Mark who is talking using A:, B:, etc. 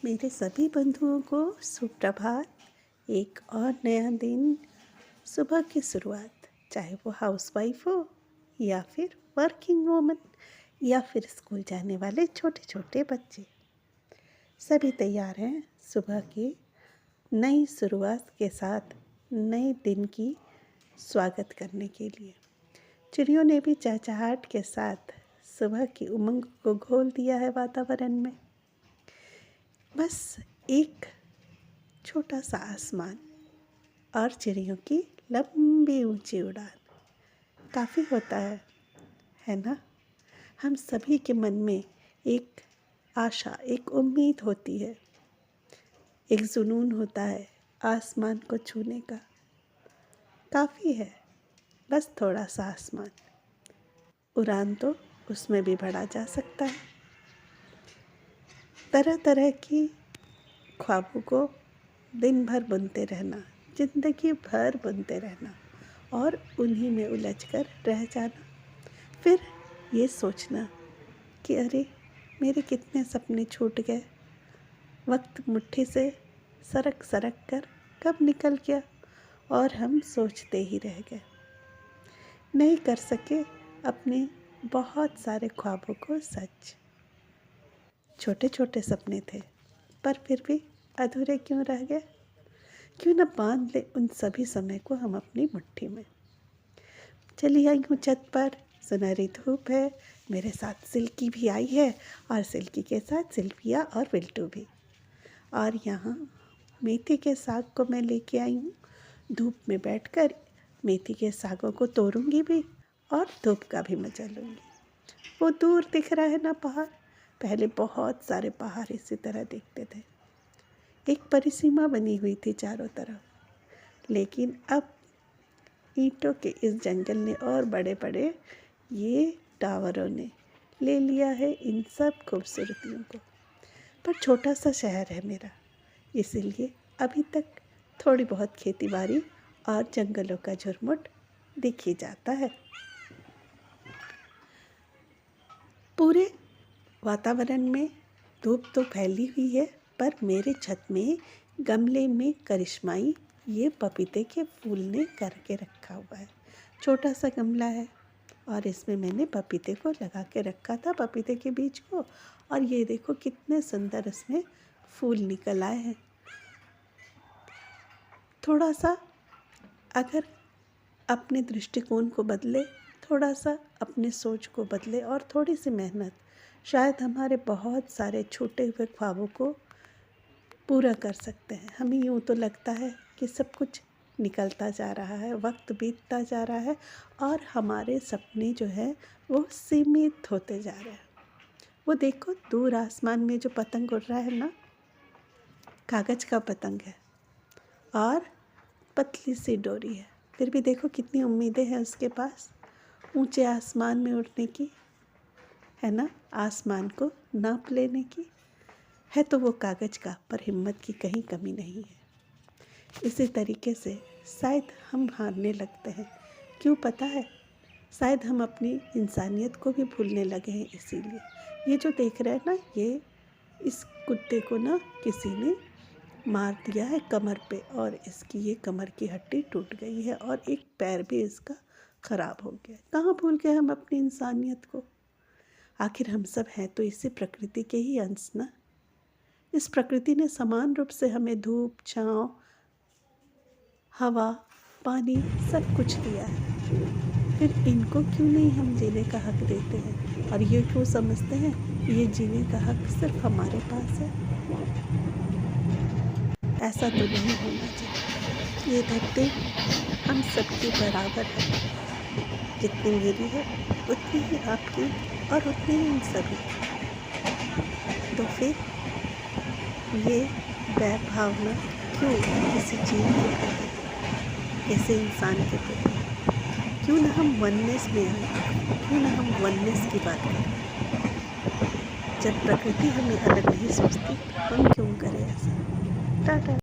A: मेरे सभी बंधुओं को सुप्रभात। एक और नया दिन, सुबह की शुरुआत, चाहे वो हाउसवाइफ हो या फिर वर्किंग वूमन या फिर स्कूल जाने वाले छोटे छोटे बच्चे, सभी तैयार हैं सुबह की नई शुरुआत के साथ नए दिन की स्वागत करने के लिए। चिड़ियों ने भी चहचहाट के साथ सुबह की उमंग को घोल दिया है वातावरण में। बस एक छोटा सा आसमान और चिड़ियों की लंबी ऊंची उड़ान काफ़ी होता है ना। हम सभी के मन में एक आशा, एक उम्मीद होती है, एक जुनून होता है आसमान को छूने का। काफ़ी है बस थोड़ा सा आसमान, उड़ान तो उसमें भी बढ़ा जा सकता है। तरह तरह की ख्वाबों को दिन भर बुनते रहना, ज़िंदगी भर बुनते रहना और उन्हीं में उलझकर रह जाना। फिर ये सोचना कि अरे मेरे कितने सपने छूट गए, वक्त मुट्ठी से सरक सरक कर कब निकल गया और हम सोचते ही रह गए। नहीं कर सके अपने बहुत सारे ख्वाबों को सच। छोटे छोटे सपने थे पर फिर भी अधूरे क्यों रह गए? क्यों न बांध ले उन सभी समय को हम अपनी मुट्ठी में। चली आई हूँ छत पर, सुनहरी धूप है, मेरे साथ सिल्की भी आई है और सिल्की के साथ सिल्विया और बिल्टू भी। और यहाँ मेथी के साग को मैं लेके आई हूँ। धूप में बैठकर मेथी के सागों को तोड़ूंगी भी और धूप का भी मजा लूँगी। वो दूर दिख रहा है ना पहाड़, पहले बहुत सारे पहाड़ इसी तरह दिखते थे। एक परिसीमा बनी हुई थी चारों तरफ, लेकिन अब ईंटों के इस जंगल ने और बड़े बड़े ये टावरों ने ले लिया है इन सब खूबसूरतियों को। पर छोटा सा शहर है मेरा, इसीलिए अभी तक थोड़ी बहुत खेतीबाड़ी और जंगलों का झुरमुट दिख ही जाता है। पूरे वातावरण में धूप तो फैली हुई है, पर मेरे छत में गमले में करिश्माई ये पपीते के फूल ने करके रखा हुआ है। छोटा सा गमला है और इसमें मैंने पपीते को लगा के रखा था, पपीते के बीज को। और ये देखो कितने सुंदर इसमें फूल निकल आए हैं। थोड़ा सा अगर अपने दृष्टिकोण को बदले, थोड़ा सा अपने सोच को बदले और थोड़ी सी मेहनत, शायद हमारे बहुत सारे छूटे हुए ख्वाबों को पूरा कर सकते हैं। हमें यूँ तो लगता है कि सब कुछ निकलता जा रहा है, वक्त बीतता जा रहा है और हमारे सपने जो है वो सीमित होते जा रहे हैं। वो देखो दूर आसमान में जो पतंग उड़ रहा है ना, कागज़ का पतंग है और पतली सी डोरी है, फिर भी देखो कितनी उम्मीदें हैं उसके पास ऊंचे आसमान में उड़ने की, है ना, आसमान को नाप लेने की। है तो वो कागज़ का, पर हिम्मत की कहीं कमी नहीं है। इसी तरीके से शायद हम हारने लगते हैं। क्यों पता है? शायद हम अपनी इंसानियत को भी भूलने लगे हैं। इसीलिए ये जो देख रहे हैं ना, ये इस कुत्ते को ना किसी ने मार दिया है कमर पे और इसकी ये कमर की हड्डी टूट गई है और एक पैर भी इसका ख़राब हो गया। कहाँ भूल गए हम अपनी इंसानियत को? आखिर हम सब हैं तो इसी प्रकृति के ही अंश ना। इस प्रकृति ने समान रूप से हमें धूप, छाँव, हवा, पानी सब कुछ दिया है। फिर इनको क्यों नहीं हम जीने का हक देते हैं और ये क्यों समझते हैं ये जीने का हक सिर्फ हमारे पास है? ऐसा तो नहीं होना चाहिए। ये धरती हम सबकी बराबर है, जितनी मेरी है उतनी ही आपकी और उतनी ही इन सभी। तो फिर ये वैर भावना क्यों किसी जीव के प्रति, किसी इंसान के प्रति? क्यों ना हम वननेस में आए, क्यों ना हम वननेस की बात करें? जब प्रकृति हमें अलग नहीं सोचती, हम क्यों करें ऐसा? टाटा।